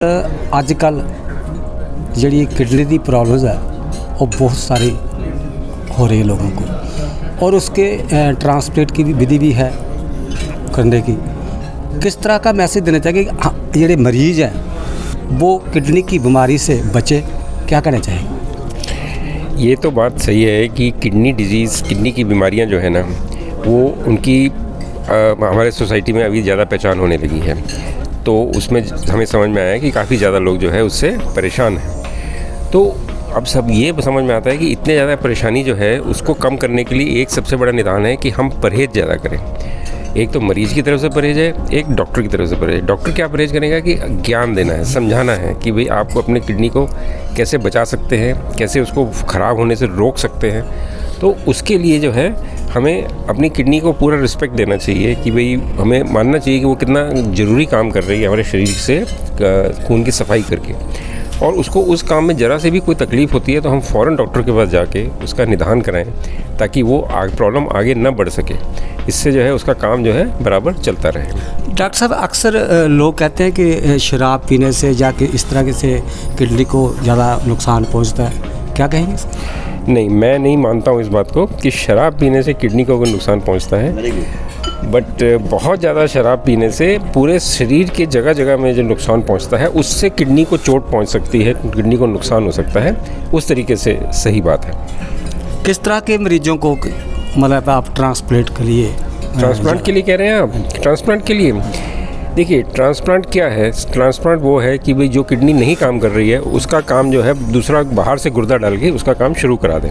अजकल जी किडनी की प्रॉब्लम्स है वो बहुत सारी हो रही है लोगों को, और उसके ट्रांसप्लांट की भी विधि भी है करने की। किस तरह का मैसेज देना चाहिए कि ये मरीज़ हैं वो किडनी की बीमारी से बचे, क्या करना चाहिए? ये तो बात सही है कि किडनी डिजीज़, किडनी की बीमारियां जो है ना, वो उनकी हमारे सोसाइटी में अभी ज़्यादा पहचान होने लगी है। तो उसमें हमें समझ में आया कि काफ़ी ज़्यादा लोग जो है उससे परेशान हैं। तो अब सब ये समझ में आता है कि इतने ज़्यादा परेशानी जो है उसको कम करने के लिए एक सबसे बड़ा निदान है कि हम परहेज़ ज़्यादा करें। एक तो मरीज़ की तरफ से परहेज़ है, एक डॉक्टर की तरफ से परहेज़। डॉक्टर क्या परहेज़ करेगा कि ज्ञान देना है, समझाना है कि भाई आपको अपने किडनी को कैसे बचा सकते हैं, कैसे उसको ख़राब होने से रोक सकते हैं। तो उसके लिए जो है हमें अपनी किडनी को पूरा रिस्पेक्ट देना चाहिए कि भाई हमें मानना चाहिए कि वो कितना ज़रूरी काम कर रही है हमारे शरीर से खून की सफाई करके। और उसको उस काम में ज़रा से भी कोई तकलीफ़ होती है तो हम फ़ौरन डॉक्टर के पास जाके उसका निदान कराएं ताकि वो प्रॉब्लम आगे न बढ़ सके। इससे जो है उसका काम जो है बराबर चलता रहे। डॉक्टर साहब, अक्सर लोग कहते हैं कि शराब पीने से या कि इस तरह से किडनी को ज़्यादा नुकसान पहुंचता है, क्या कहेंगे? नहीं, मैं नहीं मानता हूँ इस बात को कि शराब पीने से किडनी को कोई नुकसान पहुँचता है। बट बहुत ज़्यादा शराब पीने से पूरे शरीर के जगह जगह में जो नुकसान पहुँचता है उससे किडनी को चोट पहुँच सकती है, किडनी को नुकसान हो सकता है। उस तरीके से सही बात है। किस तरह के मरीजों को मतलब आप ट्रांसप्लांट के लिए कह रहे हैं आप? ट्रांसप्लांट के लिए देखिए, ट्रांसप्लांट क्या है? ट्रांसप्लांट वो है कि भाई जो किडनी नहीं काम कर रही है उसका काम जो है दूसरा बाहर से गुर्दा डाल के उसका काम शुरू करा दें।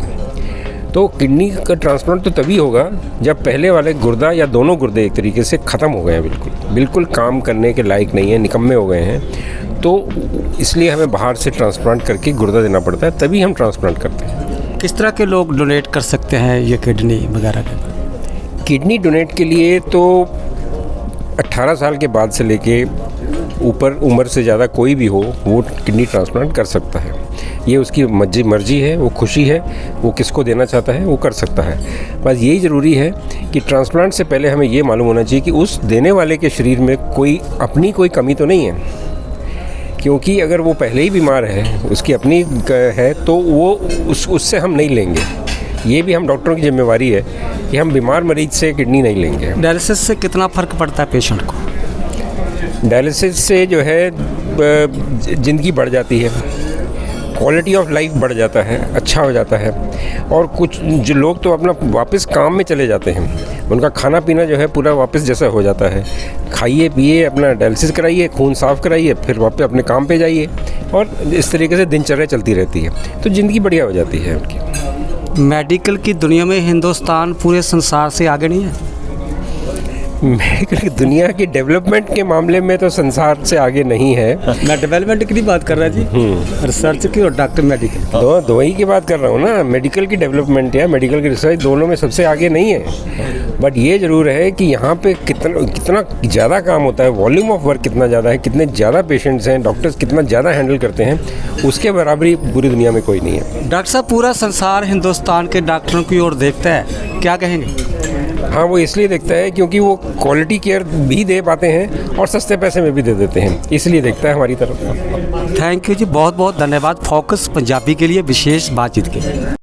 तो किडनी का ट्रांसप्लांट तो तभी होगा जब पहले वाले गुर्दा या दोनों गुर्दे एक तरीके से ख़त्म हो गए हैं, बिल्कुल काम करने के लायक नहीं है, निकम्मे हो गए हैं। तो इसलिए हमें बाहर से ट्रांसप्लांट करके गुर्दा देना पड़ता है, तभी हम ट्रांसप्लांट करते हैं। किस तरह के लोग डोनेट कर सकते हैं ये किडनी वगैरह के? किडनी डोनेट के लिए तो 18 साल के बाद से लेके ऊपर उम्र से ज़्यादा कोई भी हो वो किडनी ट्रांसप्लांट कर सकता है। ये उसकी मर्जी है, वो खुशी है, वो किसको देना चाहता है वो कर सकता है। बस यही ज़रूरी है कि ट्रांसप्लांट से पहले हमें ये मालूम होना चाहिए कि उस देने वाले के शरीर में कोई कमी तो नहीं है। क्योंकि अगर वो पहले ही बीमार है, उसकी अपनी है, तो वो उससे हम नहीं लेंगे। ये भी हम डॉक्टरों की जिम्मेवारी है कि हम बीमार मरीज से किडनी नहीं लेंगे। डायलिसिस से कितना फ़र्क पड़ता है पेशेंट को? डायलिसिस से जो है ज़िंदगी बढ़ जाती है, क्वालिटी ऑफ लाइफ बढ़ जाता है, अच्छा हो जाता है। और कुछ जो लोग तो अपना वापस काम में चले जाते हैं, उनका खाना पीना जो है पूरा वापस जैसा हो जाता है। खाइए पिए, अपना डायलिसिस कराइए, खून साफ़ कराइए, फिर वापस अपने काम पे जाइए, और इस तरीके से दिनचर्या चलती रहती है, तो ज़िंदगी बढ़िया हो जाती है उनकी। मेडिकल की दुनिया में हिंदुस्तान पूरे संसार से आगे नहीं है? मेडिकल की दुनिया की डेवलपमेंट के मामले में तो संसार से आगे नहीं है। मैं डेवलपमेंट की नहीं बात कर रहा जी, रिसर्च की और डॉक्टर मेडिकल दो ही की बात कर रहा हूँ ना। मेडिकल की डेवलपमेंट या मेडिकल की रिसर्च दोनों में सबसे आगे नहीं है। बट ये ज़रूर है कि यहाँ पे कितना ज़्यादा काम होता है, वॉल्यूम ऑफ वर्क कितना ज़्यादा है, कितने ज़्यादा पेशेंट्स हैं, डॉक्टर्स कितना ज़्यादा हैंडल करते हैं, उसके बराबरी पूरी दुनिया में कोई नहीं है। डॉक्टर साहब, पूरा संसार हिंदुस्तान के डॉक्टरों की ओर देखता है, क्या कहेंगे? हाँ, वो इसलिए देखता है क्योंकि वो क्वालिटी केयर भी दे पाते हैं और सस्ते पैसे में भी दे देते हैं, इसलिए देखता है हमारी तरफ। थैंक यू जी, बहुत बहुत धन्यवाद फोकस पंजाबी के लिए विशेष बातचीत के लिए।